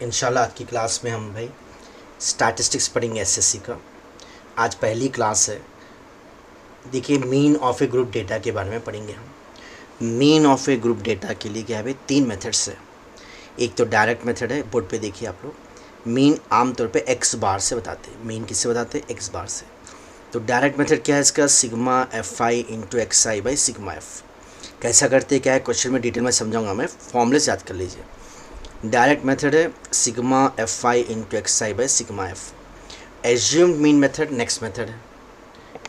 इंशाल्लाह आज की क्लास में हम भाई स्टैटिस्टिक्स पढ़ेंगे एसएससी का। आज पहली क्लास है। देखिए mean of A group data के बारे में पढ़ेंगे हम। Mean of A group data के लिए क्या है भाई, तीन मेथड्स है। एक तो डायरेक्ट मेथड है, बोर्ड पे देखिए आप लोग। मीन आमतौर पे एक्स बार से बताते हैं। मीन किससे बताते हैं? एक्स बार से। तो डायरेक्ट मेथड क्या है इसका? Sigma F I into x I by sigma F. कैसा करते हैं क्या है, क्वेश्चन में डिटेल में समझाऊंगा मैं, फॉर्मूले से याद कर लीजिए। डायरेक्ट मेथड है sigma F I into x I by sigma F. Assumed mean method next method है,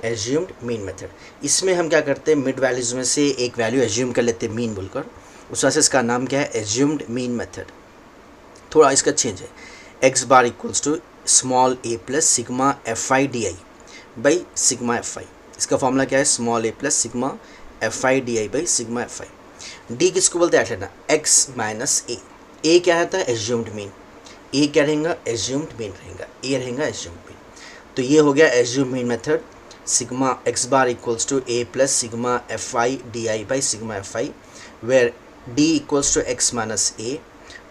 एज्यूम्ड मीन मेथड। इसमें हम क्या करते हैं, मिड वैल्यूज़ में से एक वैल्यू एज्यूम कर लेते हैं मीन बोलकर, उस वजह से इसका नाम क्या है? Assumed mean method. थोड़ा इसका चेंज है। X bar equals to small A plus sigma F I D I by sigma F I. इसका फॉर्मूला क्या है? Small A plus sigma F I D I by sigma F I. D किसको बोलते हैं? लेना x minus ए क्या रहता है? Assumed mean. ए क्या रहेगा? एज्यूम्ड मीन रहेगा। ए रहेगा एज्यूम्ड मीन। तो ये हो गया assumed mean method. Sigma X bar equals to A plus sigma F I D I by sigma F I, where D equals to X minus ए,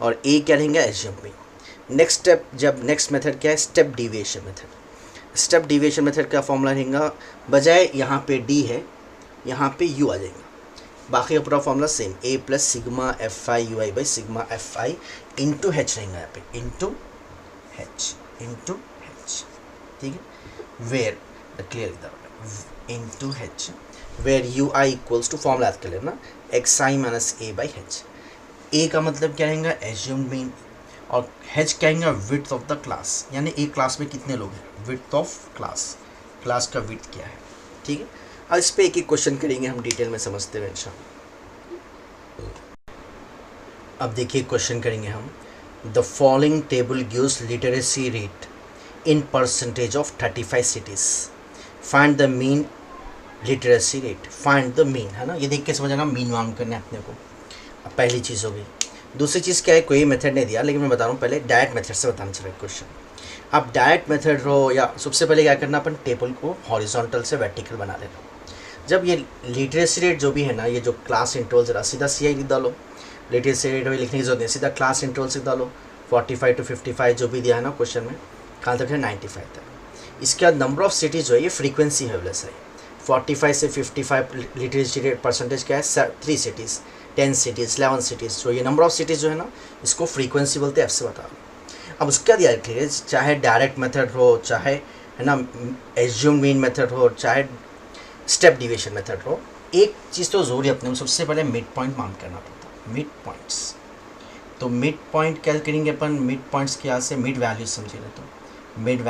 और A क्या रहेगा? Assumed mean. नेक्स्ट स्टेप, जब next method क्या है? Step deviation method. Step deviation method का formula रहेगा, बजाय यहाँ पे डी है यहाँ पे यू आ जाएगा। बाकी का पूरा formula same, A plus sigma F I U I by sigma F I into H रहेगा यहाँ पे, इंटू हेच, इंटू हेच। ठीक है, where clear into H, where U I equals to, formula याद कर लेना, X I minus A by H. A का मतलब क्या रहेगा? एज्यूम्ड मीन, और हेच क्या रहेगा? विड्थ ऑफ द क्लास, यानी एक क्लास में कितने लोग हैं, विड्थ ऑफ क्लास, क्लास का विड्थ क्या है। ठीक है, अब इस पर एक एक क्वेश्चन करेंगे हम डिटेल में समझते हुए इंशाल्लाह। अब देखिए क्वेश्चन करेंगे हम। The following table gives literacy rate in percentage of 35 cities. Find the mean literacy rate. Find the mean, है ना, ये देख के समझना मीन मालूम करना है अपने को। अब पहली चीज़ हो गई। दूसरी चीज़ क्या है, कोई मेथड नहीं दिया, लेकिन मैं बता रहा हूँ पहले डायरेक्ट मेथड से बताना चला क्वेश्चन। अब डायरेक्ट मेथड हो या सबसे पहले क्या करना, अपन टेबल को हॉरिजॉन्टल से वर्टिकल बना लेना। जब ये लिटरेसी रेट जो भी है ना, ये जो क्लास इंटरवल जरा सीधा सी आई लिख डालो। लिटरेसी रेट लिखने की जरूरत नहीं, सीधा क्लास इंटरवल से डालो। 45 to 55 जो भी दिया है ना क्वेश्चन में, कहाँ तक है? 95 तक। इसके बाद नंबर ऑफ सिटीज़ जो है ये फ्रीक्वेंसी है वैसे ही। 45 से 55 लिटरेसी रेट परसेंटेज क्या है? 3 सिटीज़, 10 सिटीज़, 11 सिटीज़। तो ये नंबर ऑफ सिटीज़ जो है ना, इसको फ्रीक्वेंसी बोलते हैं, एफ से बता दो। अब उसका दिया रखिए, चाहे डायरेक्ट मेथड हो, चाहे है ना एज्यूम मीन मेथड हो, चाहे स्टेप डिविएशन मेथड हो, एक चीज़ तो ज़रूरी अपने सबसे पहले मिड पॉइंट मान करना पड़ता है। मिड पॉइंट्स, तो मिड पॉइंट क्या करेंगे अपन? मिड पॉइंट्स के यहाँ से मिड वैल्यूज समझिए। तो मिड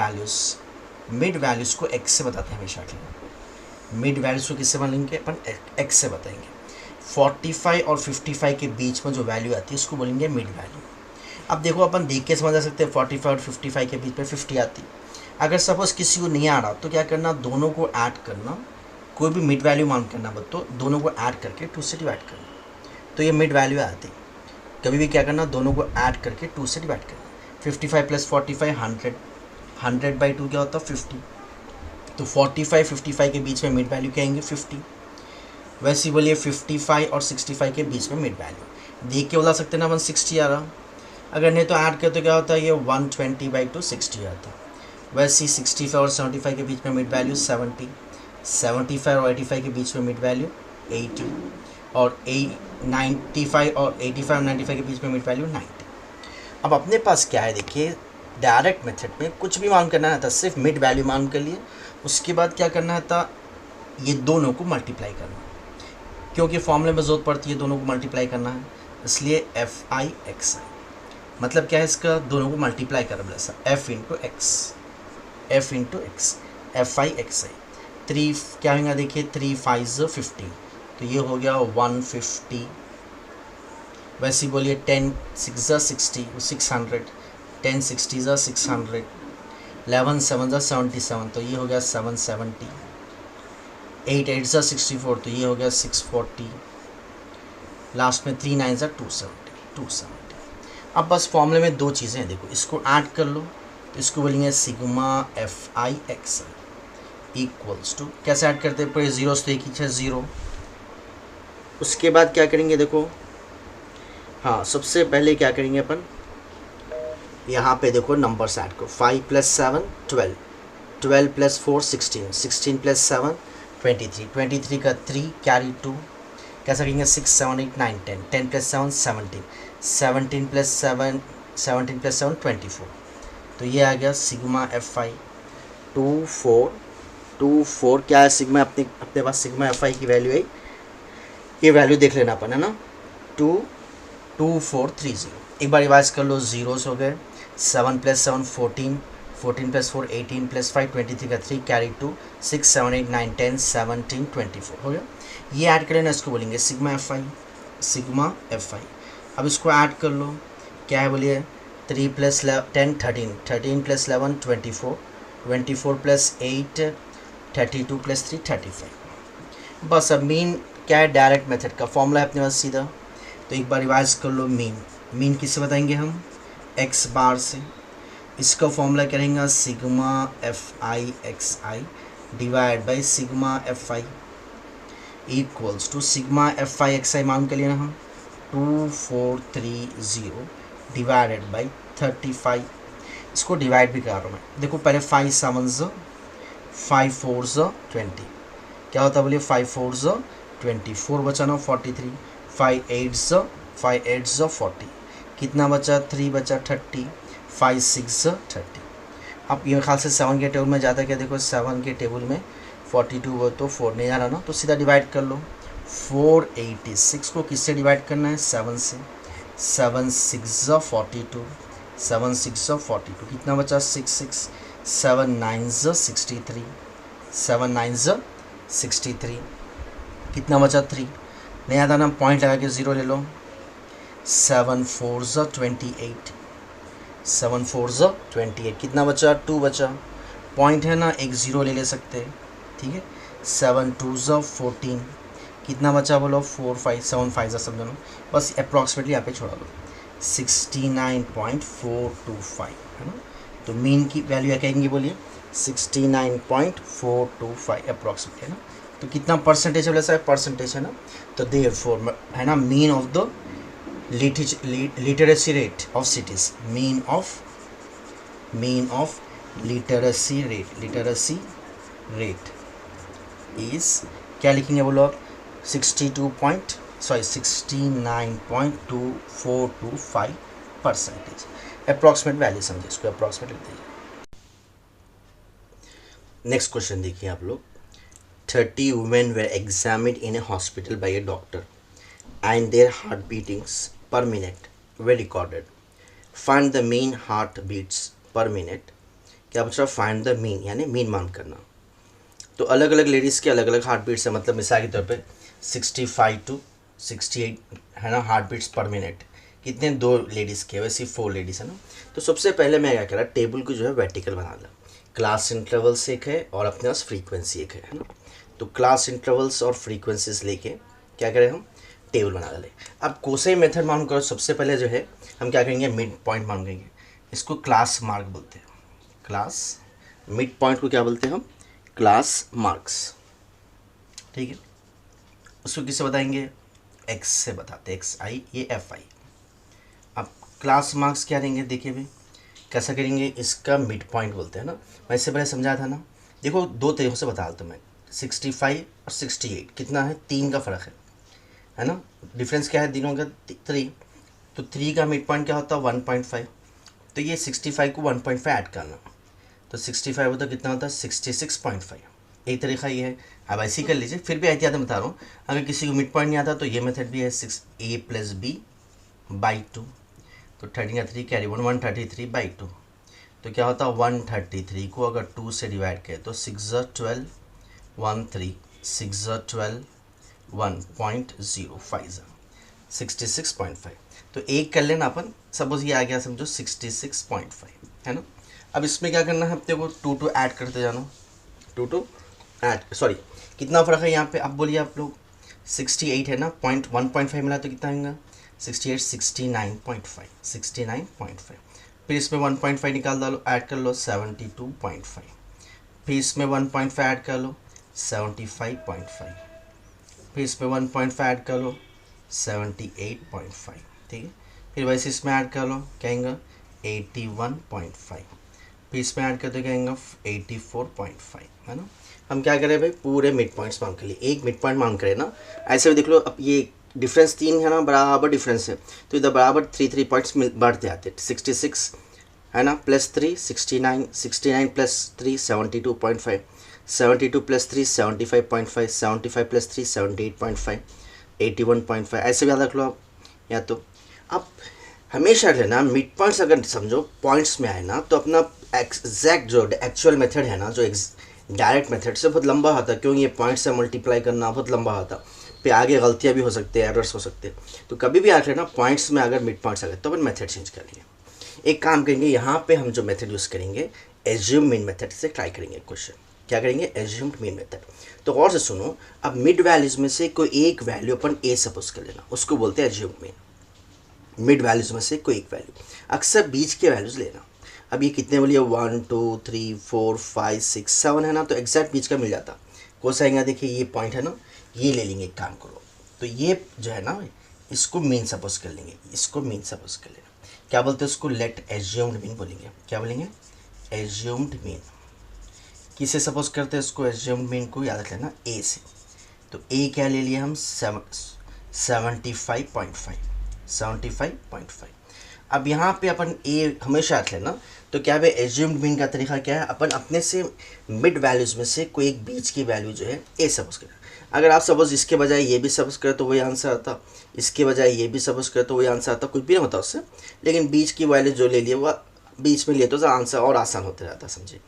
वैल्यूज़ को एक्स से बताते हैं हमेशा के लिए। मिड वैल्यूज़ को किससे बोलेंगे अपन? एक्स से बताएंगे। 45 और 55 के बीच में जो वैल्यू आती है उसको बोलेंगे मिड वैल्यू। अब देखो अपन देख के समझ सकते हैं, 45 और 55 के बीच में 50 आती। अगर सपोज़ किसी को नहीं आ रहा तो क्या करना, दोनों को ऐड करना। कोई भी मिड वैल्यू मान करना तो दोनों को ऐड करके 2 से डिवाइड करना, तो ये मिड वैल्यू आती। कभी भी क्या करना, दोनों को ऐड करके 2 से डिवाइड करना। 55 प्लस 45 100, 100 बाई 2 क्या होता है? 50। तो 45 55 के बीच में मिड वैल्यू क्या आएंगे? 50। वैसे ही बोलिए 55 और 65 के बीच में मिड वैल्यू देख के बोला सकते हैं ना अपन 60 आ रहा। अगर नहीं तो ऐड करते तो क्या होता है? ये 120 बाई 2 60 आता। वैसे ही 65 और 75 के बीच में मिड वैल्यू 70, 75 और 85 के बीच में मिड वैल्यू 80, और 95 और 85 और 95 के बीच में मिड वैल्यू 90। अब अपने पास क्या है, देखिए डायरेक्ट मेथड में कुछ भी मान करना था, सिर्फ मिड वैल्यू मान कर लिए। उसके बाद क्या करना था, ये दोनों को मल्टीप्लाई करना, क्योंकि फॉर्मूले में जरूरत पड़ती है दोनों को मल्टीप्लाई करना है, इसलिए एफ आई एक्स आई। मतलब क्या है इसका? दोनों को मल्टीप्लाई कर बोला सा, F into X, F into X, F I X I. 3 क्या होगा, देखिए 3 5 50, तो ये हो गया 150। वैसे ही बोलिए 10 6 60, 600, 10 60 600, 11 7 77, तो ये हो गया 770, 8 8 64, तो ये हो गया 640, लास्ट में 3 9 270। अब बस फॉर्मूले में दो चीज़ें हैं, देखो इसको ऐड कर लो, तो इसको बोलेंगे sigma F I X equals to, कैसे ऐड करते हैं? पर जीरोस तो एक ही है, 0। उसके बाद क्या करेंगे, देखो हाँ सबसे पहले क्या करेंगे अपन, यहाँ पे देखो नंबर्स ऐड करो, 5 + 7 12, 12 + 4 16, 16 + 7 23, 23 का 3 कैरी 2, कैसा कहेंगे 6 7 8 9 10, 10 + 7 17, 17 + 7 17 + 7 24। तो ये आ गया सिग्मा FI 2424। क्या है सिग्मा, अपने अपने पास सिग्मा FI की वैल्यू है, ये वैल्यू देख लेना अपन, है ना, 22430। एक बार रिवाइज कर लो, जीरोस हो गए, 7 + 7 14, 14 + 4 18 + 5 23 का 3 कैरी 2, 6 7 8 9 10 17 24 हो गया। ये ऐड कर लेना, इसको बोलेंगे सिग्मा FI, सिग्मा FI। अब इसको ऐड कर लो, क्या है बोलिए, 3 + 10 13, 13 + 11 24, 24 + 8 32 + 3 35। बस अब मीन क्या है, डायरेक्ट मेथड का फॉर्मूला है अपने पास सीधा। तो एक बार रिवाइज कर लो, मीन किससे बताएंगे हम, एक्स बार से। इसका फॉर्मूला क्या रहेगा, sigma FI XI divide by sigma FI equals to sigma FI XI मान के लिए ना हम 2430 डिवाइडेड बाई 35। इसको डिवाइड भी करा रहा हूँ मैं, देखो पहले 5 7 5 4 20, क्या होता है बोलिए, 5 4 24 बचा ना 43, 5 8 40, कितना बचा 3 बचा 30, 5 6 30। अब ये ख्याल से 7 के टेबल में जाता है, क्या देखो 7 के टेबल में 42 वो तो 4 नहीं आ रहा ना, तो सीधा डिवाइड कर लो। 486 को किससे डिवाइड करना है, 7 से, 7 6 42, 7 6 42, कितना बचा 6 6, 7 9 63, 7 9 63, कितना बचा 3, नहीं आता ना, पॉइंट लगा के 0 ले लो, 7 4 28, 7 4 28, कितना बचा 2 बचा, पॉइंट है ना, एक 0 ले सकते हैं, ठीक है। 7 2 14, कितना बचा बोलो 4 5, 7 5 सब दोनों, बस अप्रॉक्सीमेटली यहाँ पे छोड़ा लो, 69.425 है ना। तो मीन की वैल्यू क्या कहेंगे बोलिए, 69.425 अप्रॉक्सीमेट है ना। तो कितना परसेंटेज है, वैसा परसेंटेज है ना। तो देयरफॉर है ना, mean of the literacy rate of cities, mean of literacy rate is, क्या लिखेंगे बोलो आप, 69.2425% अप्रॉक्सीमेट वैल्यू समझे इसको, अप्रॉक्सीमेट लिख दीजिए। नेक्स्ट क्वेश्चन देखिए आप लोग, 30 women were examined in a hospital by a doctor and their heart beatings per minute were recorded. Find the mean heart beats per minute। क्या बच्चा, फाइंड द मीन यानी मीन मान करना। तो अलग अलग लेडीज़ के अलग अलग हार्ट बीट्स है, मतलब मिसाल के तौर पे 65 to 68 है ना हार्ट बीट्स पर मिनट, कितने, 2 लेडीज़ के, वैसे 4 लेडीज़ है ना। तो सबसे पहले मैं क्या करा, टेबल को जो है वर्टिकल बना ला, क्लास इंटरवल्स एक है और अपने पास फ्रीक्वेंसी एक है ना। तो क्लास इंटरवल्स और फ्रीक्वेंसीज लेके क्या करें हम, टेबल बना डालें। अब कोसाइन मेथड मालूम करो, सबसे पहले जो है हम क्या करेंगे, मिड पॉइंट मान लेंगे, इसको क्लास मार्क बोलते हैं, क्लास मिड पॉइंट को क्या बोलते हैं हम, क्लास मार्क्स, ठीक है। उसको किससे बताएंगे, एक्स से बताते हैं, XI ये FI। अब क्लास मार्क्स क्या देंगे, देखिए भाई कैसा करेंगे, इसका मिड पॉइंट बोलते हैं ना, मैं इससे पहले समझा था ना। देखो 2 तरीक़ों से बता देता हूँ मैं, 65 और 68 कितना है, 3 का फ़र्क है ना, डिफरेंस क्या है दिनों का, 3। तो 3 का मिड पॉइंट क्या होता है 1.5, तो ये 65 को 1.5 ऐड करना, तो 65 होता कितना होता है 66.5। एक तरीका ये है, अब ऐसे ही कर लीजिए, फिर भी एहतियात बता रहा हूँ, अगर किसी को मिड पॉइंट नहीं आता तो ये मेथड भी है, 6A + B/2, तो 13 का 3 कैरी 133/2, तो क्या होता है 133 को अगर 2 से डिवाइड करें तो 6 12 13, 6 12 1.05 66.5। तो एक कर लेना अपन, सपोज ये आ गया समझो 66.5 है ना। अब इसमें क्या करना है अपने को, 2 ऐड करते जाना, 2 ऐड, सॉरी कितना फ़र्क है यहाँ पे, अब बोलिए आप लोग 68 है ना, 1.5 मिला तो कितना आएगा 68, 69.5, फिर इसमें 1.5 निकाल डालो, ऐड कर लो 72.5, फिर इसमें 1.5 ऐड कर लो 75.5, फिर इसमें 1.5 ऐड कर लो 78.5, ठीक है। फिर वैसे इसमें ऐड कर लो क्या आएगा 81.5, फिर इसमें ऐड कर दो क्या आएगा 84.5, है ना। हम क्या करें भाई, पूरे मिड पॉइंट्स मांग के लिए एक मिड पॉइंट मांग करें ना। ऐसे भी देख लो, अब ये डिफरेंस 3 है ना, बराबर डिफरेंस है, तो इधर बराबर 3 पॉइंट्स बढ़ते आते। 66 है ना, +3 69, 69 + 3 72.5, 72 + 3 75.5, 75 + 3 78.5, 81.5, ऐसे भी याद रख लो आप। या तो अब हमेशा रहना मिड पॉइंट्स अगर समझो पॉइंट्स में आए ना, तो अपना एग्जैक्ट जो एक्चुअल मेथड है ना, जो डायरेक्ट मेथड से बहुत लंबा होता है, क्योंकि ये पॉइंट से मल्टीप्लाई करना बहुत लंबा होता है, फिर आगे गलतियाँ भी हो सकती है, एरर्स हो सकते हैं। तो कभी भी आकर ना पॉइंट्स में अगर मिड पॉइंट्स आ गए तो अपन मेथड चेंज करेंगे। एक काम करेंगे, यहाँ पे हम जो मेथड यूज़ करेंगे एज्यूम मीन मेथड से ट्राई करेंगे क्वेश्चन। क्या करेंगे, एज्यूम्ड मीन मेथड। तो और से सुनो, अब मिड वैल्यूज में से कोई एक वैल्यू अपन ए सपोज कर लेना, उसको बोलते हैं एज्यूम्ड मीन। मिड वैल्यूज में से कोई एक वैल्यू, अक्सर बीच के वैल्यूज लेना। अब ये कितने बोलिए 1 2 3 4 5 6 7 है ना, तो एग्जैक्ट बीच का मिल जाता। कौन सा आएगा, देखिए ये पॉइंट है ना, ये ले लेंगे। एक काम करो, तो ये जो है ना, इसको मीन सपोज कर लेंगे, इसको मीन सपोज कर लेना। क्या बोलते हैं उसको, लेट एज्यूम्ड मीन बोलेंगे। क्या बोलेंगे, एज्यूम्ड मीन। किसे सपोज करते हैं उसको, एज्यूम्ड मीन को याद रख लेना ए से। तो ए क्या ले लिया हम, 75.5, 75.5। अब यहाँ पे अपन ए हमेशा रख लेना। तो क्या है, एज्यूम्ड मीन का तरीका क्या है, अपन अपने से मिड वैल्यूज़ में से कोई एक बीच की वैल्यू जो है ए सपोज करें। अगर आप सपोज इसके बजाय ये भी सपोज करें तो वही आंसर आता, इसके बजाय ये भी सपोज करें तो वही आंसर आता, कुछ भी नहीं होता उससे। लेकिन बीच की वैल्यू जो ले लिए वो बीच में लिए तो आंसर और आसान होते रहता, समझिए।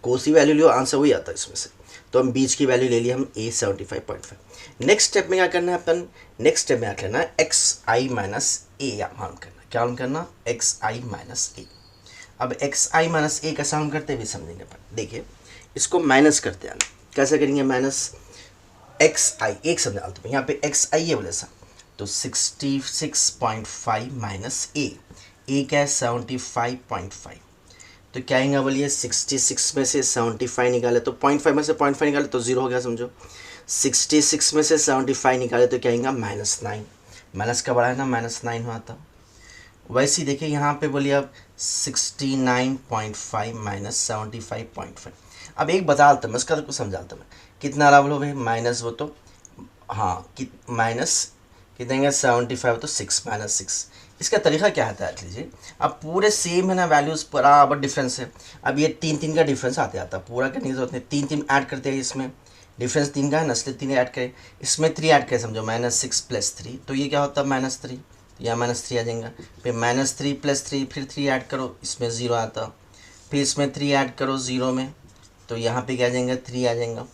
कौन सी वैल्यू लियो आंसर वही आता इसमें से। तो हम बीच की वैल्यू ले लिए हम ए 75.5। नेक्स्ट स्टेप में क्या करना है अपन, नेक्स्ट स्टेप में क्या करना है, एक्स आई माइनस ए मान करना। क्या मान करना, एक्स आई माइनस ए। अब एक्स आई माइनस ए का साउंड करते भी समझेंगे अपन। देखिए इसको माइनस करते हैं, कैसे करेंगे, माइनस एक्स आई, एक शब्द डालते हैं यहाँ पे, एक्स आई है बोले सा, तो 66.5 माइनस ए क्या है 75.5। तो क्या आएगा बोलिए, 66 में से 75 निकाले तो 0.5 में से 0.5 निकाले तो 0 हो गया समझो। 66 में से 75 निकाले तो क्या आएगा, -9। माइनस का बड़ा है ना, -9 हुआ था। वैसे ही देखिए यहाँ पे बोलिए अब 69.5 माइनस 75.5। अब एक बता देता मैं, इसका तो कुछ समझाता मैं। कितना रहा बोलो भाई, माइनस वो तो हाँ कि माइनस कितने 75 तो 6 -6। इसका तरीका क्या आता है देख लीजिए। अब पूरे सेम है ना वैल्यूज़, बराबर डिफरेंस है। अब ये 3 का डिफरेंस आते आता, पूरा करने की जरूरत नहीं, 3 ऐड करते हैं इसमें, डिफरेंस 3 का है ना, इसलिए 3 ऐड करें, इसमें 3 ऐड करें समझो, -6 + 3, तो ये क्या होता है -3, तो यहाँ -3 आ जाएगा। फिर -3 + 3, फिर 3 ऐड करो, इसमें 0 आता। फिर इसमें 3 ऐड करो 0 में, तो यहाँ पे क्या आ जाएगा, 3 आ जाएगा।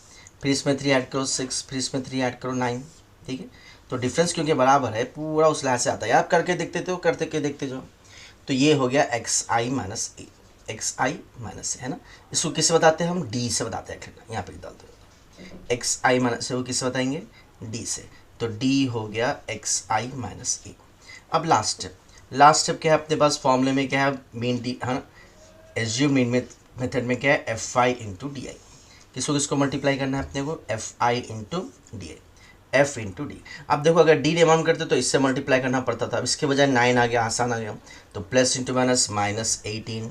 फिर इसमें 3 ऐड करो 6, फिर इसमें 3 ऐड करो 9। ठीक है, तो डिफरेंस क्योंकि बराबर है पूरा उस लिहाज से आता है। आप करके देखते थे, करते के देखते जाओ। तो ये हो गया एक्स आई माइनस ए, एक्स आई माइनस ए, है ना। इसको किससे बताते हैं हम, डी से बताते हैं। यहाँ पे डाल दो, एक्स आई माइनस ए को किससे बताएंगे, डी से। तो डी हो गया एक्स आई माइनस ए। अब लास्ट स्टेप क्या है अपने पास, फॉर्मूले में क्या है, मीन डी है ना, एज्यूम मीन मेथड में क्या है, एफ आई इंटू डी आई। किसको मल्टीप्लाई करना है अपने को, F I into D I, F into D. अब देखो अगर डी डिमांड करते तो इससे मल्टीप्लाई करना पड़ता था, अब इसके बजाय 9 आ गया, आसान आ गया। तो प्लस इंटू माइनस -18।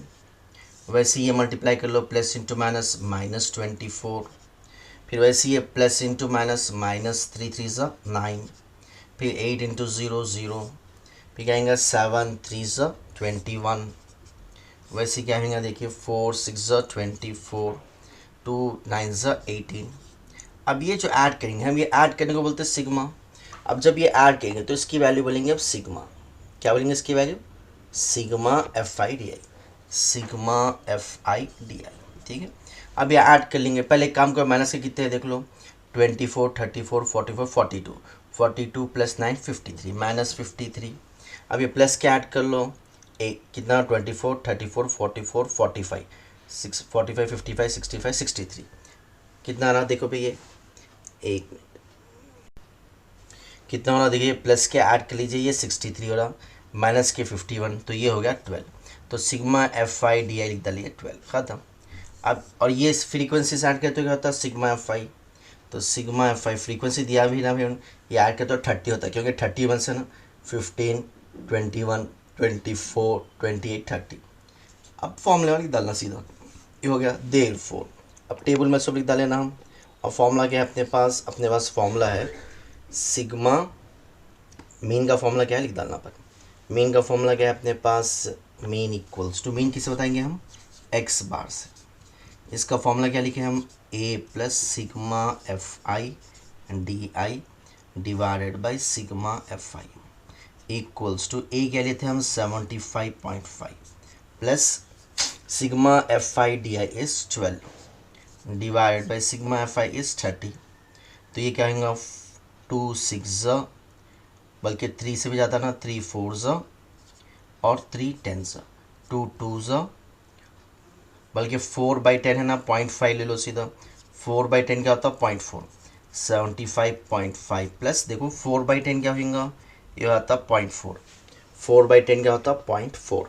वैसे ये मल्टीप्लाई कर लो, प्लस इंटू माइनस -24। फिर वैसे ये प्लस इंटू माइनस -3 3 9। फिर 8 इंटू 0 0। फिर क्या आएगा 7 3 21। वैसे क्या आएगा देखिए 4 6 24, 2 9 18। अब ये जो ऐड करेंगे हम, ये ऐड करने को बोलते हैं सिग्मा। अब जब ये ऐड करेंगे तो इसकी वैल्यू बोलेंगे अब सिग्मा। क्या बोलेंगे इसकी value, sigma F I D I, sigma F I D I. ठीक है, अब ये ऐड कर लेंगे। पहले एक काम करो, माइनस के कितने हैं देख लो, 24 34 44 42, 42 + 9 53, -53। अब ये प्लस के ऐड कर लो, एक कितना 24 34 44 45 6 45 55 65 63। कितना रहा देखो भैया, एक मिनट, कितना होना देखिए, प्लस के ऐड कर लीजिए, ये 63 हो रहा, माइनस के 51, तो ये हो गया 12। तो sigma F I D I लिख डालिए 12, ख़त्म। अब और ये फ्रीक्वेंसी से ऐड करते क्या होता है, सिग्मा एफ आई। तो सिग्मा एफ आई फ्रीक्वेंसी दिया भी ना, फिर ये ऐड करते तो 30 होता है, क्योंकि 31 से ना 15 21 24 28 30। अब फॉर्मूला लिख डालना सीधा, ये हो गया देयरफॉर। अब टेबल में सब लिख डालेना हम, और फॉर्मूला क्या है अपने पास फॉर्मूला है सिग्मा, मीन का फॉर्मूला क्या है लिख डालना पर। मीन का फॉर्मूला क्या है अपने पास, मीन इक्वल्स टू, मीन किसे बताएंगे हम, एक्स बार से। इसका फॉर्मूला क्या लिखे हम, A plus sigma F I D I divided by sigma F I equals to, A क्या लेते हैं हम 75.5 plus sigma F I D I is 12 divided by sigma F I is 30। तो ये क्या होगा 2 6 बल्कि 3 से भी ज़्यादा ना, 3 4 और 3 10 2 2 बल्कि 4/10 है ना, 0.5 ले लो सीधा। 4/10 क्या होता है 0.4, 75.5 प्लस देखो 4/10 क्या होगा, ये आता 0.4, 4/10 क्या होता 0.4,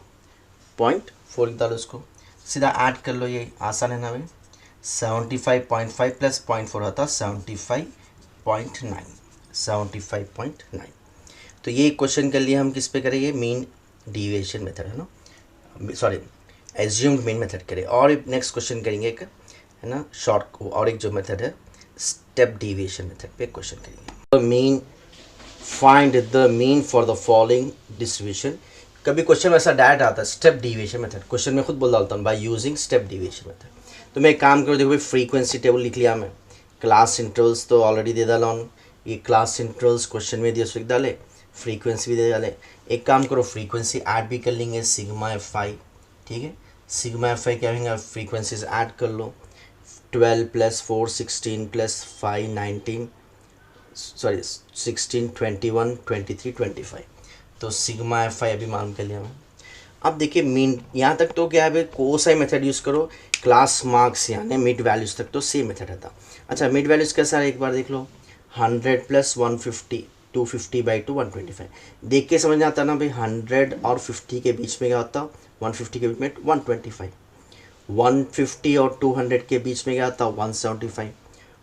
0.4 डालो इसको सीधा ऐड कर लो, ये आसान है ना भाई। 75.5 प्लस 0.4 होता 75.9, 75.9। तो ये क्वेश्चन कर लिया हम, किस पे करेंगे, मीन डिविएशन मेथड है ना, सॉरी एज्यूम्ड मीन मेथड करें। और नेक्स्ट क्वेश्चन करेंगे एक है ना शॉर्ट, और एक जो मेथड है स्टेप डिविएशन मेथड पे क्वेश्चन करेंगे। Mean, find the mean for the following distribution. कभी क्वेश्चन वैसा डायरेक्ट आता है स्टेप डिविएशन मेथड, क्वेश्चन में खुद बोल डालता हूँ by using step deviation method. तो मैं एक काम करूँ, देखो भाई फ्रीक्वेंसी टेबल लिख लिया मैं, क्लास इंटरवल्स तो ऑलरेडी दे डाला हूँ, ये क्लास इंटरवल्स क्वेश्चन में दिए लिख डाले, फ्रीक्वेंसी भी दे डाले। एक काम करो फ्रीक्वेंसी ऐड भी कर लेंगे, सिग्मा एफ आई, ठीक है, सिग्मा एफ आई क्या होगा, फ्रीक्वेंसीज ऐड कर लो, 12 प्लस 4 16 प्लस 5 19, सॉरी 16 21 23 25। तो सिग्मा एफ आई अभी मालूम कर लिया मैं। अब देखिए मीन, यहाँ तक तो क्या है भाई, कोसाइन मेथड यूज़ करो, क्लास मार्क्स यानी मिड वैल्यूज़ तक तो सेम मेथड रहता। अच्छा मिड वैल्यूज़ कैसा है एक बार देख लो, 100 प्लस 150 250/2 125। देख के समझ में आता ना भाई, 100 और 50 के बीच में क्या होता, 150 के बीच में 125, 150 और 200 के बीच में क्या आता 175,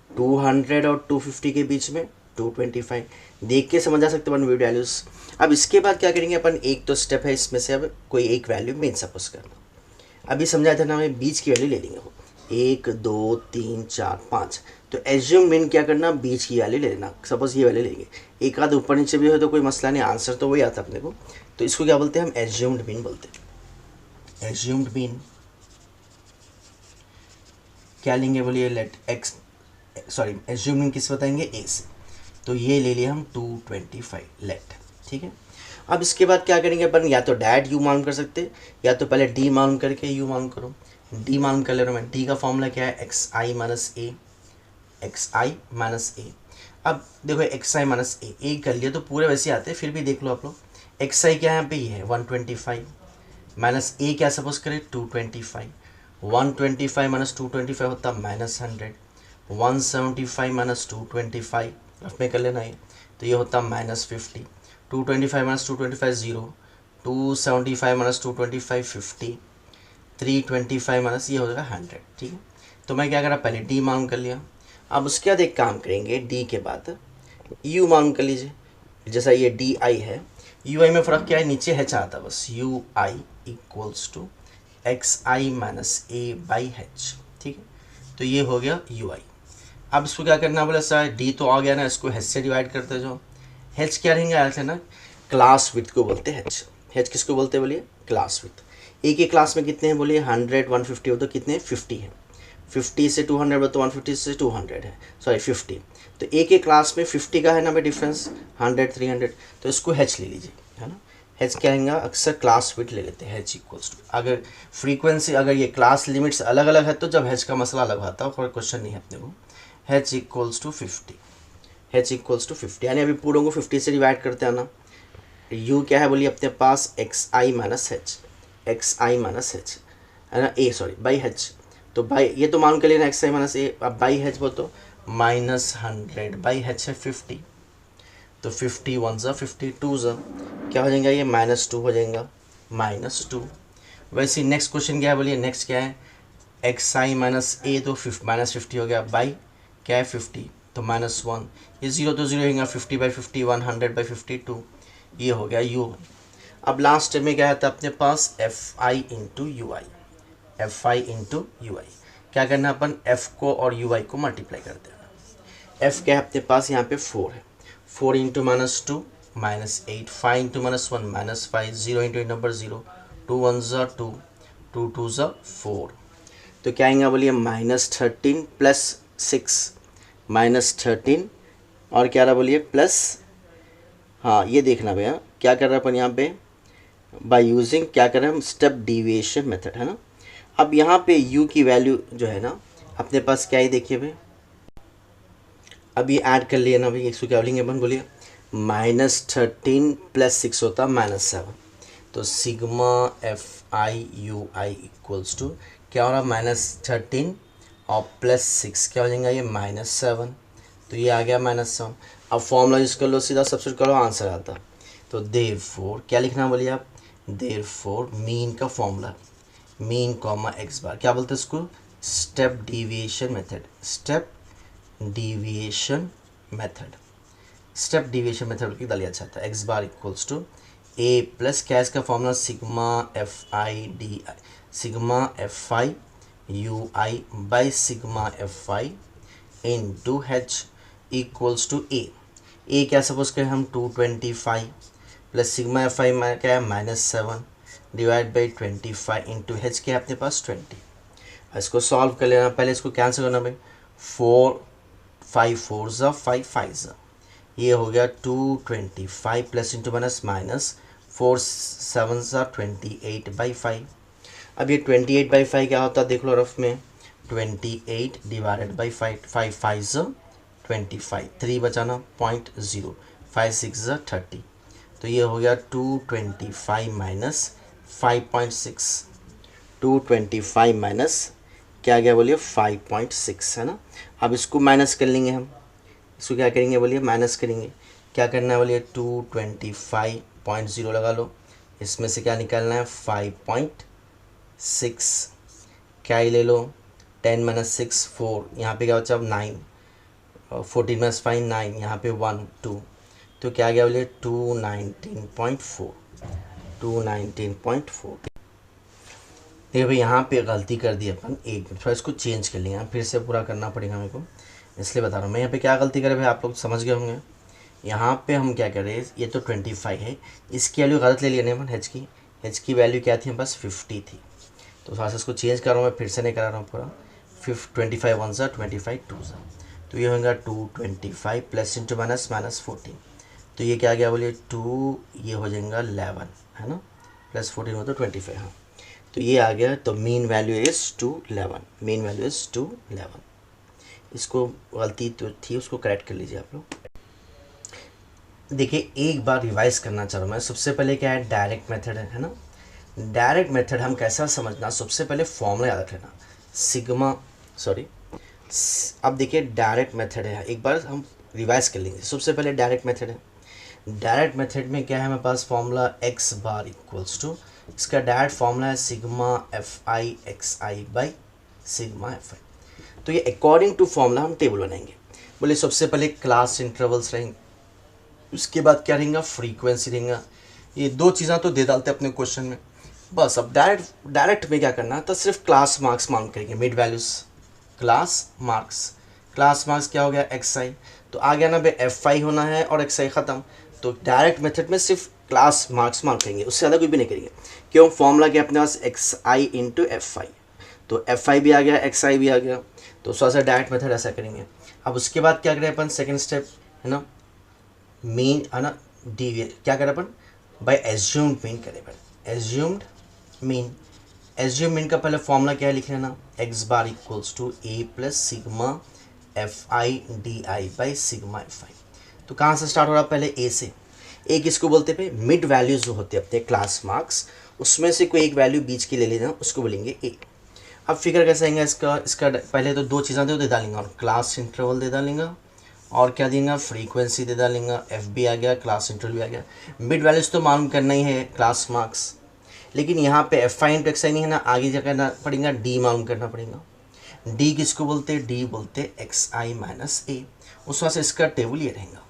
200 और 250 के बीच में 225। देख के समझ आ सकते वन वैल्यूज़। अब इसके बाद क्या करेंगे अपन, एक तो स्टेप है इसमें से, अब कोई एक वैल्यू मेन सपोज करना, अभी समझा था ना हमें, बीच की वैल्यू ले लेंगे वो 1 2 3 4 5। तो एज्यूम मीन क्या करना, बीच की वैल्यू ले लेना, सपोज ये वैल्यू लेंगे, एक आध ऊपर नीचे भी हो तो कोई मसला नहीं, आंसर तो वही आता अपने को। तो इसको क्या बोलते हैं हम, एज्यूम्ड मीन बोलते हैं। एज्यूम्ड मीन क्या लेंगे बोलिए, let X, sorry assume mean किस बताएंगे, ए से। तो ये ले लिया हम 225 लेट, ठीक है। अब इसके बाद क्या करेंगे अपन, या तो डायरेक्ट यू मालूम कर सकते, या तो पहले डी मालूम करके यू मालूम करो। डी मालूम कर ले रहा हूँ मैं, डी का फॉर्मूला क्या है, एक्स आई माइनस ए, एक्स आई माइनस ए। अब देखो एक्स आई माइनस ए कर लिया तो पूरे वैसे आते हैं, फिर भी देख लो आप लोग, एक्स आई क्या यहाँ पे ये है 125 माइनस ए क्या सपोज करें 225, 125 माइनस 225 होता -100, 175 माइनस 225 रफ में कर लेना ये, तो ये होता -50, 225 माइनस 225 0, 275 माइनस 225 50, 325 माइनस ये हो जाएगा 100, ठीक है। तो मैं क्या करा, पहले डी मालूम कर लिया। अब उसके बाद एक काम करेंगे, डी के बाद यू मालूम कर लीजिए, जैसा ये डी आई है, यू आई में फ़र्क क्या है, नीचे है आता बस, U I equals to x I minus A by H, ठीक है। तो ये हो गया यू आई। अब इसको क्या करना बोला सर, डी तो आ गया ना, इसको एच से डिवाइड करते जाओ। एच क्या रहेंगे याद है ना, क्लास विथ को बोलते हैं एच। एच किसको बोलते हैं बोलिए, क्लास विथ। एक ही क्लास में कितने हैं बोलिए, 100 150 हो तो कितने 50 है, 50 से 200 तो 150 से 200 है, सॉरी 50। तो एक ही क्लास में 50 का है ना भाई डिफरेंस, 100 300, तो इसको एच ले लीजिए, है ना। एच क्या आएगा, अक्सर क्लास विथ ले लेते हैं, एच इक्वल्स टू, अगर फ्रीक्वेंसी अगर ये क्लास लिमिट्स अलग अलग है तो जब एच का मसला अलग आता है, कोई क्वेश्चन नहीं है अपने को। H equals to 50, H equals to 50, यानी अभी पूरों को 50 से डिवाइड करते हैं ना। यू क्या है बोलिए अपने पास, एक्स आई माइनस एच, एक्स आई माइनस एच है ना, ए सॉरी बाई एच। तो बाई ये तो मान कर लेना एक्स आई माइनस ए, अब बाई एच बोल तो -100 बाई एच है 50, तो 50 1 ज़ा 50 2 ज़ा क्या हो जाएगा, ये -2 हो जाएगा, -2। वैसे नेक्स्ट क्वेश्चन क्या है बोलिए, नेक्स्ट क्या है, एक्स आई माइनस ए तो -50 हो गया, बाई क्या है 50 तो -1, ये 0 तो 0 होगा, 50/50 100/52, ये हो गया यू। अब लास्ट में क्या आता है अपने पास, F I into U I, F I into U I. क्या करना है अपन, एफ को और यू आई को मल्टीप्लाई कर देना। एफ क्या है अपने पास यहाँ पे 4 है, 4 इंटू -2 -8, 5 इंटू -1 -5, 0 इंटू नंबर 0, 2 1 ज़ा 2, 2 2 ज़ा 4। तो क्या आएंगे बोलिए -13 प्लस 6 -13 और क्या रहा बोलिए प्लस, हाँ ये देखना भैया क्या कर रहे हैं अपन यहाँ पे, बाय यूजिंग क्या कर रहे हैं हम, स्टेप डिविएशन मेथड, है ना। अब यहाँ पे u की वैल्यू जो है ना अपने पास क्या ही देखिए भाई, अब ये ऐड कर लिया ना भाई, इसको क्या बोलेंगे अपन, बोलिए -13 प्लस 6 होता -7, तो sigma F I U I equals to क्या हो रहा, -13 और प्लस 6 क्या हो जाएगा ये -7, तो ये आ गया -7। अब फॉर्मूला यूज़ कर लो, सीधा सब्स्टिट्यूट करो, आंसर आता। तो देयरफॉर क्या लिखना बोलिए आप, देयरफॉर मीन का formula, mean comma X bar, क्या बोलते हैं इसको, step deviation method, step deviation method, step deviation method की डालिया जाता है। X bar equals to A plus क्या है इसका formula, sigma F I D I, sigma F I U I by sigma F I into H equals to A क्या suppose करें हम 225 प्लस सिग्मा एफ आई में क्या है -7 divide by 25 into H क्या है अपने पास 20। इसको सॉल्व कर लेना, पहले इसको कैंसिल करना भाई, 4 5 4 ज़ा 5 5 ज़ा, ये हो गया 225 प्लस इंटू माइनस 4 7 ज़ा 28/5। अब ये 28/5 क्या होता है देख लो रफ में, 28 डिवाइडेड बाई 5 5 5 ज़ा 25, 3 बचाना 0.0, 5 6 ज़ा 30, तो ये हो गया 225 माइनस 5.6, 225 माइनस क्या गया बोलिए 5.6, है ना। अब इसको माइनस कर लेंगे हम, इसको क्या करेंगे बोलिए माइनस करेंगे, क्या करना है बोलिए 225.0 लगा लो, इसमें से क्या निकालना है 5.6, क्या ही ले लो 10 - 6 4, यहाँ पे क्या बचा अब 9, 14 - 5 9, यहाँ पे 1 2, तो क्या गया बोलिए 219.4, 219.4। देखिए भाई यहाँ पे गलती कर दी अपन, एक मिनट थोड़ा इसको चेंज कर लिया, फिर से पूरा करना पड़ेगा मेरे को, इसलिए बता रहा हूँ मैं यहाँ पे क्या गलती करे भाई, आप लोग समझ गए होंगे। यहाँ पे हम क्या कर रहे हैं, ये तो 25 है, इसकी वैल्यू गलत ले लिया ना अपन, एच की वैल्यू क्या थी बस 50 थी, तो थोड़ा सा इसको चेंज कर रहा हूँ मैं, फिर से नहीं करा रहा हूँ पूरा, 25 1 ज़ा 25 2 ज़ा, तो ये होगा 225 प्लस इंटू माइनस -14, तो ये क्या गया बोलिए 2, ये हो जाएगा 11, है ना, प्लस 14 हो तो 25, हाँ, तो ये आ गया, तो mean value is 211, mean value is 211। इसको गलती तो थी उसको करेक्ट कर लीजिए आप लोग। देखिए एक बार रिवाइज करना चाह रहा हूँ मैं, सबसे पहले क्या है डायरेक्ट मेथड है ना, डायरेक्ट मेथड हम कैसा समझना, सबसे पहले फॉर्मूला याद रख लेना, सिग्मा सॉरी, अब देखिए डायरेक्ट मेथड है, एक बार हम रिवाइज कर लेंगे। सबसे पहले डायरेक्ट मेथड है, डायरेक्ट मेथड में क्या है हमारे पास formula X bar equals to, इसका डायरेक्ट फॉर्मूला है sigma F I X I by sigma F I. तो ये अकॉर्डिंग टू फॉर्मूला हम टेबल बनाएंगे। बोले सबसे पहले क्लास इंटरवल्स रहेंगे, उसके बाद क्या रहेगा फ्रीक्वेंसी रहेगा, ये दो चीज़ें तो दे डालते अपने क्वेश्चन में बस। अब डायरेक्ट में क्या करना है, तो सिर्फ क्लास मार्क्स मालूम करेंगे, मिड वैल्यूज क्लास मार्क्स क्या हो गया एक्स आई, तो आ गया ना भाई एफ आई होना है और एक्स आई ख़त्म। तो डायरेक्ट मेथड में सिर्फ क्लास मार्क्स मालूम करेंगे, उससे ज़्यादा कुछ भी नहीं करेंगे, क्यों फॉर्मूला क्या अपने पास एक्स आई इंटू एफ आई, तो एफ आई भी आ गया एक्स आई भी आ गया, तो थोड़ा सा डायरेक्ट मेथड ऐसा करेंगे। अब उसके बाद क्या करें अपन, सेकेंड स्टेप है ना मीन, है ना डिविएट, क्या करें अपन बाय एज्यूम्ड मीन करें, एज्यूम्ड मीन, एज्यूम मीन का पहले फॉर्मूला क्या है लिख लेना, X bar equals to A plus sigma F I D I by sigma F I. तो कहाँ से स्टार्ट हो रहा है, पहले ए से, ए किसको बोलते हैं मिड वैल्यूज जो होते हैं अपने क्लास मार्क्स, उसमें से कोई एक वैल्यू बीच की ले लेना, उसको बोलेंगे ए। अब फिगर कैसे आएंगे इसका पहले तो दो चीज़ें दे डालेंगे, और क्लास इंटरवल दे डालेंगे और क्या देंगे फ्रीक्वेंसी दे डालेंगे, एफ भी आ गया क्लास इंटरवल भी आ गया। मिड वैल्यूज तो मालूम करना ही है क्लास मार्क्स, लेकिन यहाँ पे एफ आई इंटू एक्स आई नहीं है ना, आगे जा करना पड़ेगा डी मालूम करना पड़ेगा। डी किसको बोलते हैं, डी बोलते हैं एक्स आई माइनस ए, उस वजह से इसका टेबल ये रहेगा।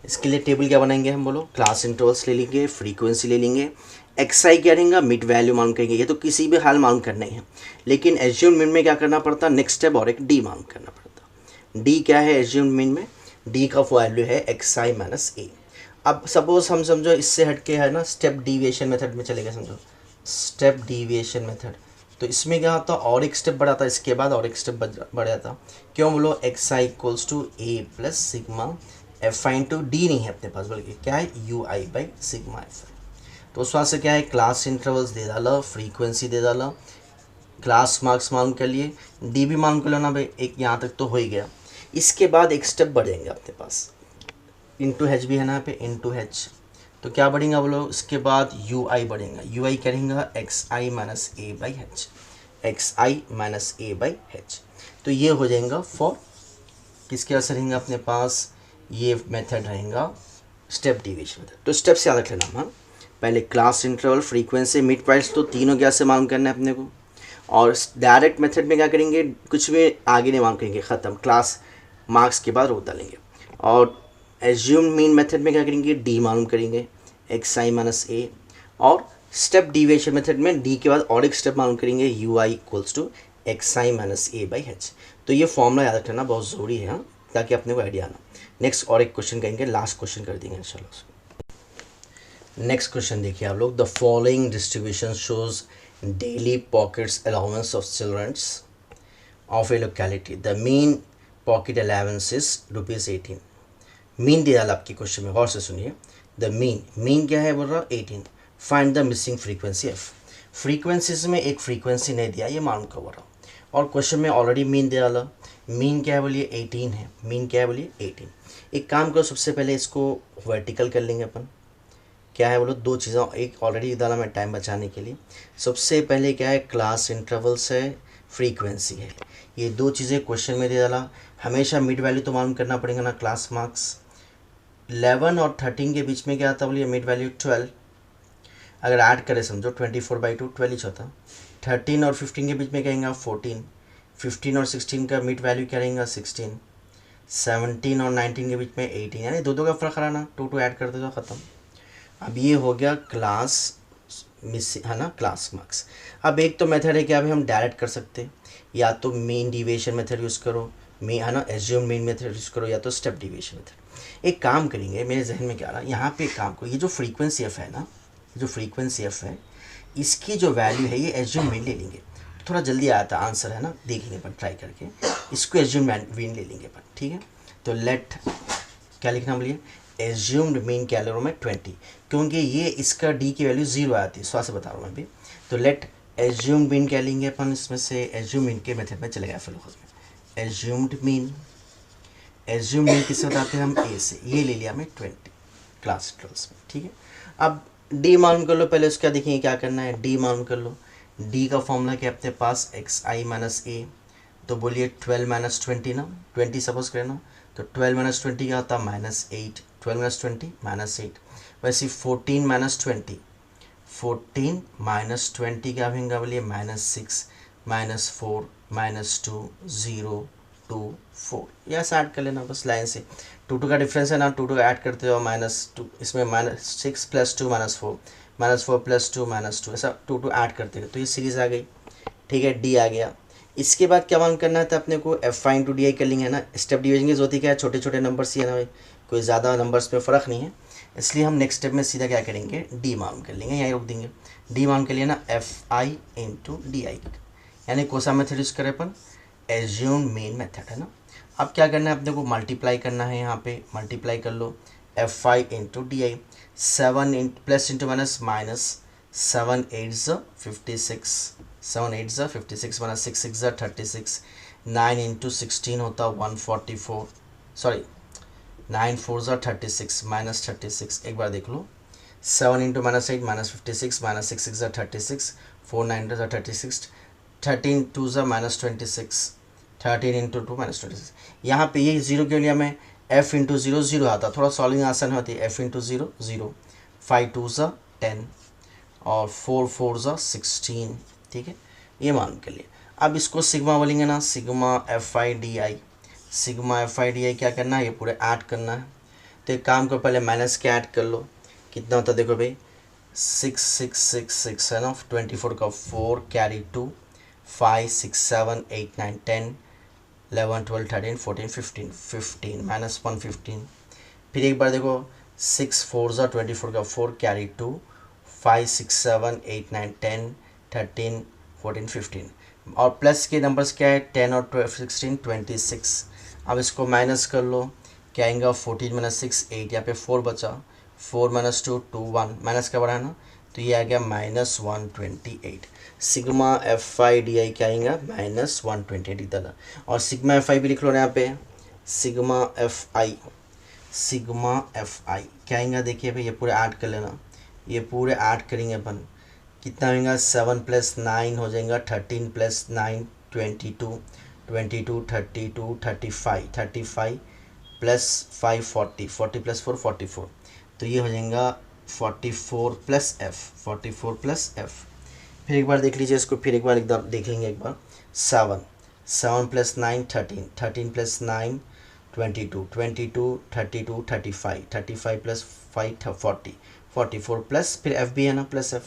इसके लिए टेबल क्या बनाएंगे हम, बोलो क्लास इंटरवल्स ले लेंगे, फ्रीक्वेंसी ले लेंगे, एक्स आई क्या रहेगा, मिड वैल्यू मालूम करेंगे, ये तो किसी भी हाल मालूम करना ही है, लेकिन एज्यूम मिन में क्या करना पड़ता, नेक्स्ट स्टेप और एक डी मालूम करना पड़ता। डी क्या है एज्यूम मिन में, डी का वैल्यू है एक्स आई माइनस ए। अब सपोज हम समझो इससे हटके है ना स्टेप डिविएशन मेथड में चलेगा, समझो स्टेप डिविएशन मेथड, तो इसमें क्या होता और एक स्टेप बढ़ाता, इसके बाद और एक स्टेप बढ़ जाता। क्यों बोलो, x i equals to A plus sigma F I into d नहीं है अपने पास, बल्कि क्या है u I by sigma F I. तो उस वजह से क्या है क्लास इंटरवल्स दे डाला, फ्रीक्वेंसी दे डाला, क्लास मार्क्स मालूम कर लिए, डी भी मालूम कर लो ना भाई, एक यहाँ तक तो हो ही गया। इसके बाद एक स्टेप बढ़ेंगे अपने पास, इंटू एच भी है ना यहाँ पे, इंटू एच, तो क्या बढ़ेगा बोलो, इसके बाद यू आई बढ़ेगा, यू आई करेंगे x I minus A by H, x I minus A by h. तो ये हो जाएगा फॉर किसके असर रहेंगे अपने पास, ये मेथड रहेगा स्टेप डिवीजन मेथड। तो स्टेप से याद रख लेना, हाँ पहले class interval frequency mid price, तो तीनों क्या से मालूम करना है अपने को। और डायरेक्ट मेथड में क्या करेंगे, कुछ भी आगे नहीं मालूम करेंगे, ख़त्म, क्लास मार्क्स के बाद रोक डालेंगे। और एज्यूम मीन मेथड में क्या करेंगे, डी मालूम करेंगे एक्स आई माइनस ए। और स्टेप डिविएशन मेथड में डी के बाद और एक स्टेप मालूम करेंगे, u I equals to x I minus A by h. तो ये फॉर्मूला याद रखना बहुत ज़रूरी है, हाँ ताकि अपने को आइडिया आना। नेक्स्ट और एक क्वेश्चन करेंगे, लास्ट क्वेश्चन कर देंगे इंशाल्लाह। नेक्स्ट क्वेश्चन देखिए आप लोग, the following distribution shows daily pockets allowance of childrens of a locality, the mean pocket allowance is ₹18। Mean दिया आपकी क्वेश्चन में, गौर से सुनिए। द मीन क्या है बोल रहा 18, find the missing frequency F. Frequencies में एक फ्रीक्वेंसी नहीं दिया, ये मालूम कर रहा, और क्वेश्चन में ऑलरेडी मीन दिया वाला, मीन क्या है बोलिए 18 है, मीन क्या है बोलिए 18। एक काम करो, सबसे पहले इसको वर्टिकल कर लेंगे अपन, क्या है बोलो दो चीज़ें, एक ऑलरेडी डाला मैं टाइम बचाने के लिए। सबसे पहले क्या है क्लास इंटरवल्स है, फ्रीक्वेंसी है, ये दो चीज़ें क्वेश्चन में दे डाला। हमेशा मिड वैल्यू तो मालूम करना पड़ेगा ना, क्लास मार्क्स 11 और 13 के बीच में क्या आता बोलिए मिड वैल्यू 12, अगर ऐड करें समझो 24/2 12 ही होता। 13 और 15 के बीच में कहेंगे 14, 15 और 16 का मिड वैल्यू क्या रहेगा 16, 17 और 19 के बीच में 18, यानी दो का फ़र्क रहना, 2 ऐड कर दे तो ख़त्म। अब ये हो गया क्लास मिस है ना, क्लास मार्क्स। अब एक तो मेथड है कि अभी हम डायरेक्ट कर सकते हैं, या तो मेन डिविएशन मेथड यूज़ करो, है ना एज्यूम मेन मेथड यूज़ करो, या तो स्टेप डिविएशन मेथड। एक काम करेंगे, मेरे जहन में क्या आ रहा है, यहाँ पे एक काम करो, ये जो फ्रीक्वेंसी एफ है ना, जो फ्रीक्वेंसी एफ है, इसकी जो वैल्यू है ये एज्यूम मेन ले लेंगे, थोड़ा जल्दी आया था आंसर है ना, देखेंगे अपन ट्राई करके, इसको एज्यूम मेन ले लेंगे अपन, ठीक है। तो लेट क्या लिखना बोलिए, एज्यूम्ड मीन क्या ले रहा हूँ मैं 20, क्योंकि ये इसका डी की वैल्यू 0 आती है, स्वाद से बता रहा हूँ मैं भी। तो लेट एज्यूम्ड मीन क्या लेंगे अपन, इसमें से एज्यूम मीन के मेथड में चलेगा फिर में, एज्यूम्ड मीन किससे बताते हैं हम, ए से, ये ले लिया मैं 20 क्लास इंटरवल्स में, ठीक है। अब डी मालूम कर लो, पहले उसका देखेंगे क्या करना है, डी मालूम कर लो। डी का फॉर्मूला क्या अपने पास एक्स आई माइनस ए, तो बोलिए 12 माइनस 20 ना, 20 सपोज करें ना, तो 12 माइनस 20 क्या होता -8, 12 माइनस 20 -8। वैसे 14 माइनस 20, 14 माइनस 20 क्या होगा बोलिए -6 -4 -2 0 2 4, या ऐसा ऐड कर लेना बस लाइन से, 2 का डिफरेंस है ना, 2 ऐड करते हो -2, इसमें -6 + 2 -4, -4 + 2 -2, ऐसा 2 ऐड करते हैं, तो ये सीरीज़ आ गई, ठीक है। डी आ गया। इसके बाद क्या मालूम करना है, तो अपने को एफ आई इंटू डी आई कर लेंगे ना, स्टेप डिवीजन की जरूरत ही क्या है, छोटे छोटे नंबर्स ही है ना भाई, कोई ज़्यादा नंबर्स में फ़र्क नहीं है, इसलिए हम नेक्स्ट स्टेप में सीधा क्या करेंगे, डी मालूम कर लेंगे, यहीं रोक देंगे। डी मालूम कर लिया ना, एफ आई इंटू डी आई, यानी कौन सा मेथड यूज़ करें अपन, एज्यूम मेन मेथड है ना। अब क्या करना है अपने को, मल्टीप्लाई करना है, यहाँ पे मल्टीप्लाई कर लो, F I into D I, 7 plus into minus 7 8 56, 7 8 56 minus 6 6 36, 9 into 16 होता 144, सॉरी 9 4 36 माइनस 36, एक बार देख लो, 7 इंटू -8 -56 माइनस 6 6 36, 4 9 36, 13 2 -26, 13 इंटू 2 -26। यहाँ पे ये जीरो क्यों लिया मैं, f इंटू 0 0 आता, थोड़ा सॉल्विंग आसान होती है, f इंटू 0 0, 5 2 10 और 4 4 16, ठीक है, ये मान के लिए। अब इसको सिग्मा बोलेंगे ना, sigma F I D I, sigma F I D i क्या करना है, ये पूरे ऐड करना है। तो एक काम करो, पहले माइनस के ऐड कर लो, कितना होता है देखो भाई, 6 6 6 6 है ना, 24 का 4 कैरी 2, 5 6 7 8 9 10 11 12 13 14 15 15 माइनस 1 15। फिर एक बार देखो 6 4 ज़ा 24 का 4 कैरी 2, 5 6 7 8 9 10 13 14 15 और प्लस के नंबर्स क्या है 10 और 12 16 26। अब इसको माइनस कर लो, क्या आएगा 14 माइनस 6 8, यहाँ पे 4 बचा, 4 माइनस 2 2 1 माइनस का बड़ा है ना, तो ये आ गया minus 128। Sigma F I D i क्या आएगा माइनस 128 इतना। और सिग्मा एफ आई भी लिख लो यहाँ पे, सिग्मा एफ आई क्या आएगा देखिए भाई, ये पूरे ऐड कर लेना, ये पूरे ऐड करेंगे अपन, कितना होगा 7 + 9 हो जाएगा 13 + 9 22 22 32 35 35 + 5 40 40 + 4 44, तो ये हो जाएगा 44 + f 44 + f। फिर एक बार देख लीजिए इसको, फिर एक बार एकदम देख लेंगे एक बार। 7 7 + 9 13 13 + 9 22 22 32 35 35 + 5 40 44 प्लस फिर f भी है ना प्लस f।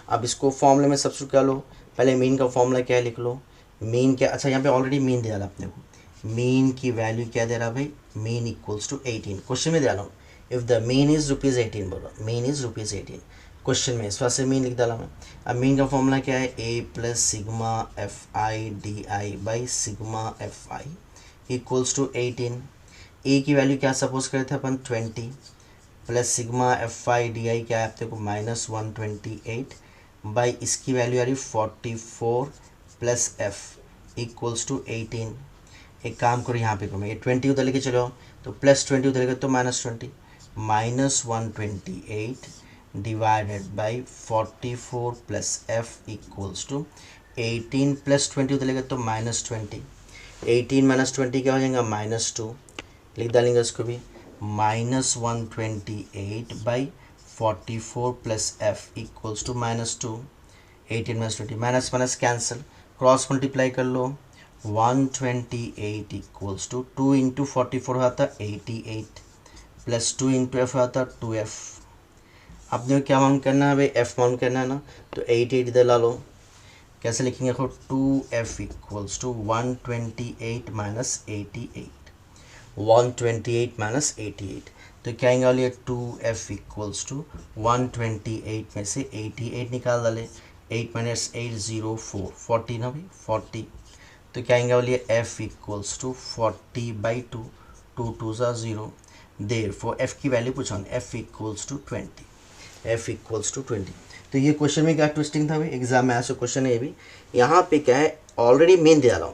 अब इसको फॉर्मूले में सब्स्टिट्यूट कर लो। पहले मीन का फॉर्मूला क्या है लिख लो, मीन क्या, अच्छा यहाँ पे ऑलरेडी मीन दे डाला अपने को, मीन की वैल्यू क्या दे रहा भाई, मीन इक्वल्स टू 18, क्वेश्चन में दे रहा हूँ। इफ़ द मीन इज़ ₹18 बोलो, मीन इज़ ₹18 क्वेश्चन में, इस वजह से मीन लिख डाला मैं। अब मीन का फॉर्मूला क्या है, a + sigma F I D I by sigma F I equals to 18। a की वैल्यू क्या सपोज करे थे अपन 20 plus sigma F I D i क्या है आपको माइनस 128 बाई इसकी वैल्यू आ रही 44 प्लस एफ इक्वल्स टू 18। एक काम करो यहाँ पे करो, ये 20 उधर लेके चलो तो प्लस 20 उधर लेके तो -20 minus 128 divided by 44 plus f equals to 18 plus 20 उधर लेके तो -20, 18 - 20 क्या हो जाएगा -2, लिख डालेंगे उसको भी, -128 by 44 plus f equals to -2, 18 - 20 minus minus cancel, cross multiply कर लो, 128 इक्वल्स टू 2 इंटू 44 होता 88 प्लस 2 इंटू एफ होता 2f। अब देखो क्या माउंट करना है भाई, एफ माउंट करना है ना, तो 88 इधर ला लो, कैसे लिखेंगे देखो 2f equals to 128 minus 88, 128 minus 88, तो क्या आएंगे वाले 2f इक्वल्स टू 128 में से 88 निकाल डाले, 8 - 8 0 4 40 ना भाई 40, तो क्या आएंगे वाले f इक्वल्स टू 40/2, 2 2 ज़ा 0, देर फॉर f की वैल्यू पूछा f equals to 20, f equals to 20। तो ये क्वेश्चन में क्या ट्विस्टिंग था भाई, एग्जाम में ऐसा क्वेश्चन है ये भी, यहाँ पे क्या है ऑलरेडी मेन दे रहा हूँ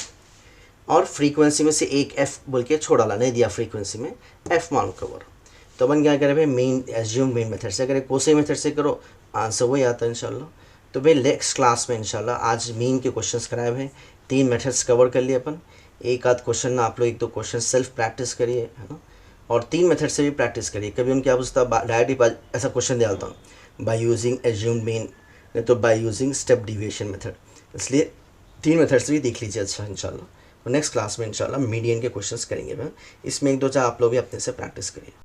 और फ्रीक्वेंसी में से एक f बोल के छोड़ डाला, नहीं दिया फ्रीक्वेंसी में f मान कवर, तो अपन क्या करें भाई मेन एज्यूम मेन मेथड से करें, कोसे मेथड से करो आंसर वही आता है इंशाल्लाह। तो भाई नेक्स्ट क्लास में इंशाल्लाह आज मीन के क्वेश्चंस कराए हैं, 3 मेथड्स कवर कर लिए अपन, एक आध क्वेश्चन ना आप लोग 1-2 क्वेश्चन सेल्फ प्रैक्टिस करिए है ना, और 3 मेथड से भी प्रैक्टिस करिए। कभी उनके आप उसका डायरेक्ट ऐसा क्वेश्चन दे डालता हूँ बाय यूजिंग एज्यूम मेन, नहीं तो by using step deviation method, इसलिए 3 मेथड्स भी देख लीजिए अच्छा इंशाल्लाह। और नेक्स्ट क्लास में इंशाल्लाह मीडियन के क्वेश्चंस करेंगे मैं, इसमें 1-2 चार आप लोग भी अपने से प्रैक्टिस करिए।